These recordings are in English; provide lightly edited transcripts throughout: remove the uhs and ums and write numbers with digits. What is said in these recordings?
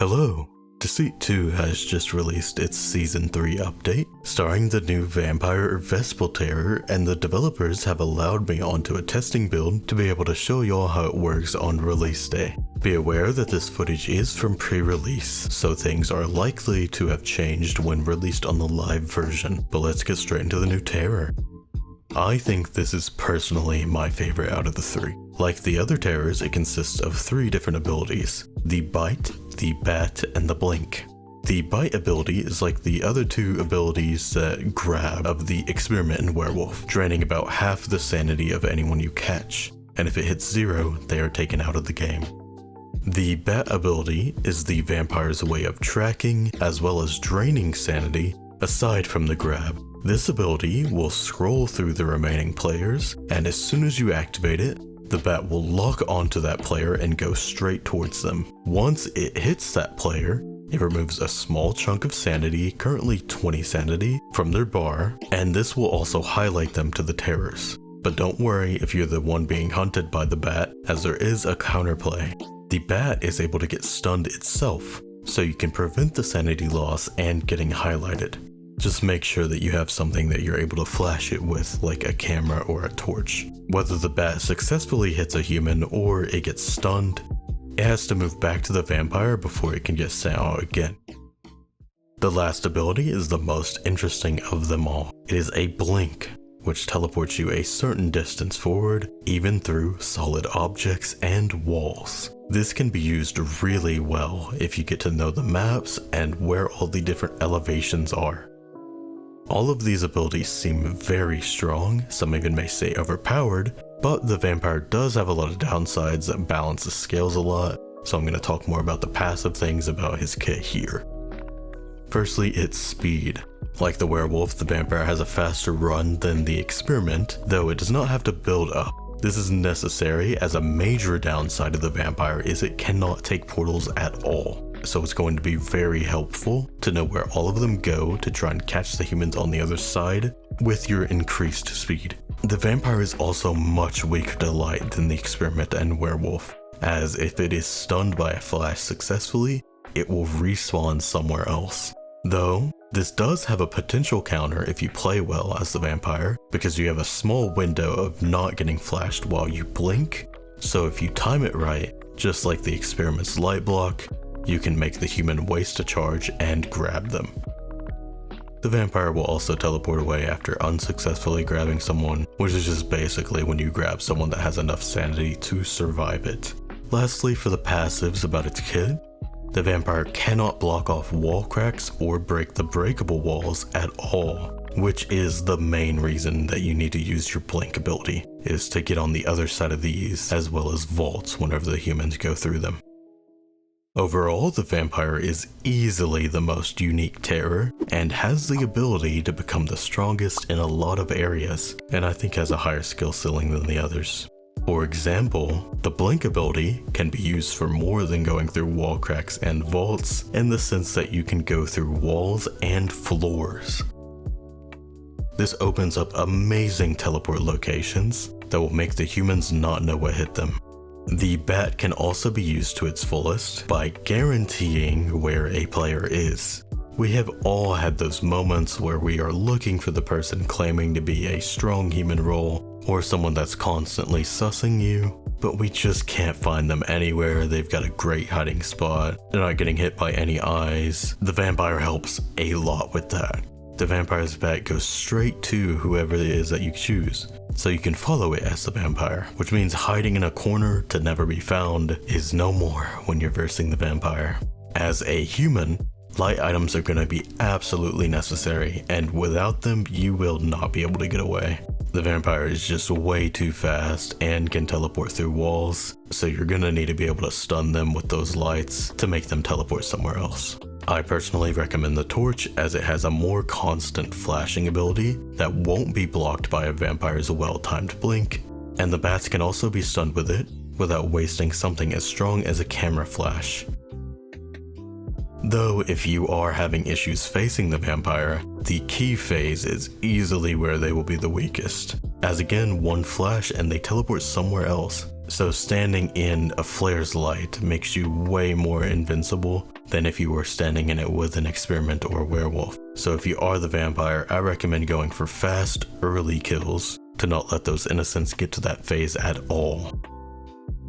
Hello! Deceit 2 has just released its Season 3 update, starring the new vampire Vespal terror, and the developers have allowed me onto a testing build to be able to show y'all how it works on release day. Be aware that this footage is from pre-release, so things are likely to have changed when released on the live version, but let's get straight into the new terror. I think this is personally my favorite out of the three. Like the other terrors, it consists of 3 different abilities: the bite, the bat, and the blink. The bite ability is like the other 2 abilities that grab of the experiment and werewolf, draining about half the sanity of anyone you catch, and if it hits 0, they are taken out of the game. The bat ability is the vampire's way of tracking as well as draining sanity aside from the grab. This ability will scroll through the remaining players, and as soon as you activate it, the bat will lock onto that player and go straight towards them. Once it hits that player, it removes a small chunk of sanity, currently 20 sanity, from their bar, and this will also highlight them to the terrors. But don't worry if you're the one being hunted by the bat, as there is a counterplay. The bat is able to get stunned itself, so you can prevent the sanity loss and getting highlighted. Just make sure that you have something that you're able to flash it with, like a camera or a torch. Whether the bat successfully hits a human or it gets stunned, it has to move back to the vampire before it can get sent out again. The last ability is the most interesting of them all. It is a blink, which teleports you a certain distance forward, even through solid objects and walls. This can be used really well if you get to know the maps and where all the different elevations are. All of these abilities seem very strong, some even may say overpowered, but the vampire does have a lot of downsides that balance the scales a lot, so I'm going to talk more about the passive things about his kit here. Firstly, its speed. Like the werewolf, the vampire has a faster run than the experiment, though it does not have to build up. This is necessary, as a major downside of the vampire is it cannot take portals at all. So it's going to be very helpful to know where all of them go to try and catch the humans on the other side with your increased speed. The vampire is also much weaker to light than the experiment and werewolf, as if it is stunned by a flash successfully, it will respawn somewhere else. Though, this does have a potential counter if you play well as the vampire, because you have a small window of not getting flashed while you blink, so if you time it right, just like the experiment's light block, you can make the human waste a charge and grab them. The vampire will also teleport away after unsuccessfully grabbing someone, which is just basically when you grab someone that has enough sanity to survive it. Lastly, for the passives about its kit, the vampire cannot block off wall cracks or break the breakable walls at all, which is the main reason that you need to use your blink ability, is to get on the other side of these as well as vaults whenever the humans go through them. Overall, the vampire is easily the most unique terror and has the ability to become the strongest in a lot of areas, and I think has a higher skill ceiling than the others. For example, the blink ability can be used for more than going through wall cracks and vaults, in the sense that you can go through walls and floors. This opens up amazing teleport locations that will make the humans not know what hit them. The bat can also be used to its fullest by guaranteeing where a player is. We have all had those moments where we are looking for the person claiming to be a strong human role, or someone that's constantly sussing you, but we just can't find them anywhere. They've got a great hiding spot, they're not getting hit by any eyes. The vampire helps a lot with that. The vampire's bat goes straight to whoever it is that you choose, so you can follow it as the vampire, which means hiding in a corner to never be found is no more when you're versing the vampire. As a human, light items are going to be absolutely necessary, and without them you will not be able to get away. The vampire is just way too fast and can teleport through walls, so you're going to need to be able to stun them with those lights to make them teleport somewhere else. I personally recommend the torch, as it has a more constant flashing ability that won't be blocked by a vampire's well-timed blink, and the bats can also be stunned with it without wasting something as strong as a camera flash. Though if you are having issues facing the vampire, the key phase is easily where they will be the weakest, as again, one flash and they teleport somewhere else, so standing in a flare's light makes you way more invincible than if you were standing in it with an experiment or a werewolf. So if you are the vampire, I recommend going for fast, early kills to not let those innocents get to that phase at all.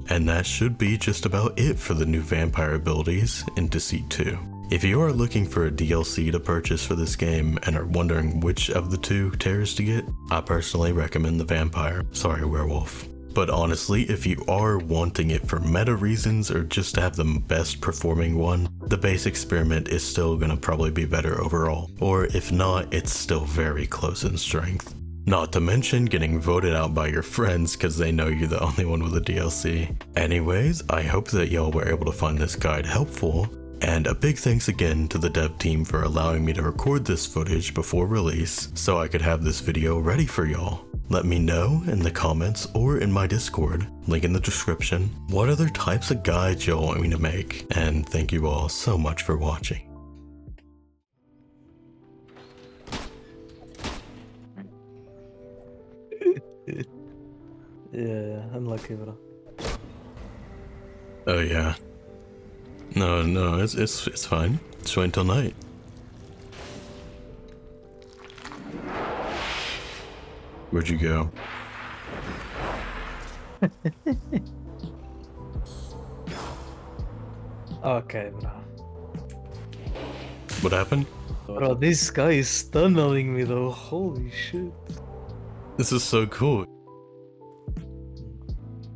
And that should be just about it for the new vampire abilities in Deceit 2. If you are looking for a DLC to purchase for this game and are wondering which of the two terrors to get, I personally recommend the vampire, werewolf. But honestly, if you are wanting it for meta reasons or just to have the best performing one, the base experiment is still gonna probably be better overall. Or if not, it's still very close in strength. Not to mention getting voted out by your friends because they know you're the only one with a DLC. Anyways, I hope that y'all were able to find this guide helpful, and a big thanks again to the dev team for allowing me to record this footage before release so I could have this video ready for y'all. Let me know in the comments or in my Discord, link in the description, what other types of guides y'all want me to make, and thank you all so much for watching. Yeah, unlucky, bro. Oh yeah. No, it's fine. Just wait until night. Where'd you go? Okay, bro. What happened? Bro, this guy is tunneling me though. Holy shit. This is so cool.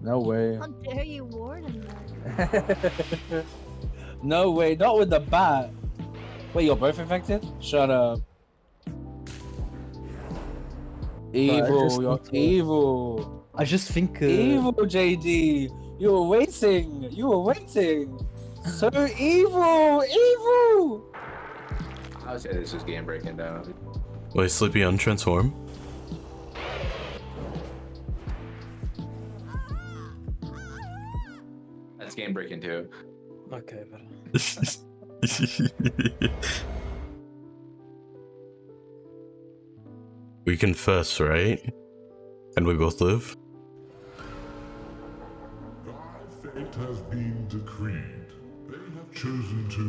No way. How dare you warn him that? No way, not with the bat. Wait, you're both infected? Shut up. Evil, you're evil. I just think. Evil, JD. You were waiting. So evil, evil. I would say this is game breaking down. Wait, Sleepy untransform? That's game breaking too. Okay, bro. We confess, right? And we both live? Thy fate has been decreed. They have chosen to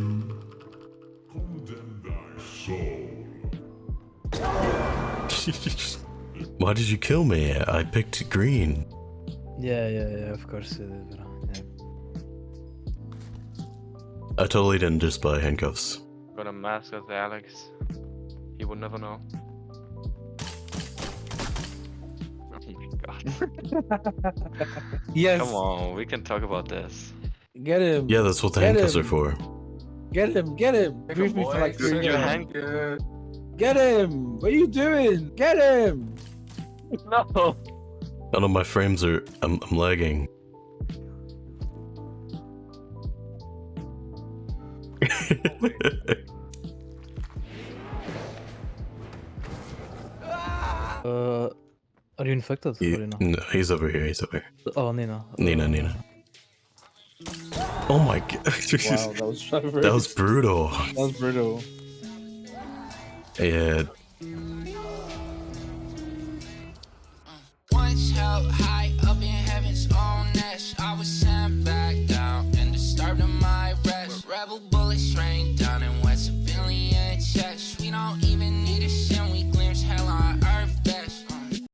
condemn thy soul. Why did you kill me? I picked green. Yeah, of course it is, bro. Yeah. I totally didn't just buy handcuffs. Got a mask as Alex. He would never know. Oh my god. Yes. Come on, we can talk about this. Get him. Yeah, that's what the Get handcuffs him. are for. Get him. Brief me for like 3 Your minutes. hand. Get him. What are you doing? Get him. No. I know my frames are. I'm lagging. Are you infected? Or you know? No, he's over here. Oh, Nina. Nina. Oh my god. Wow, that was That was brutal. brutal. Yeah.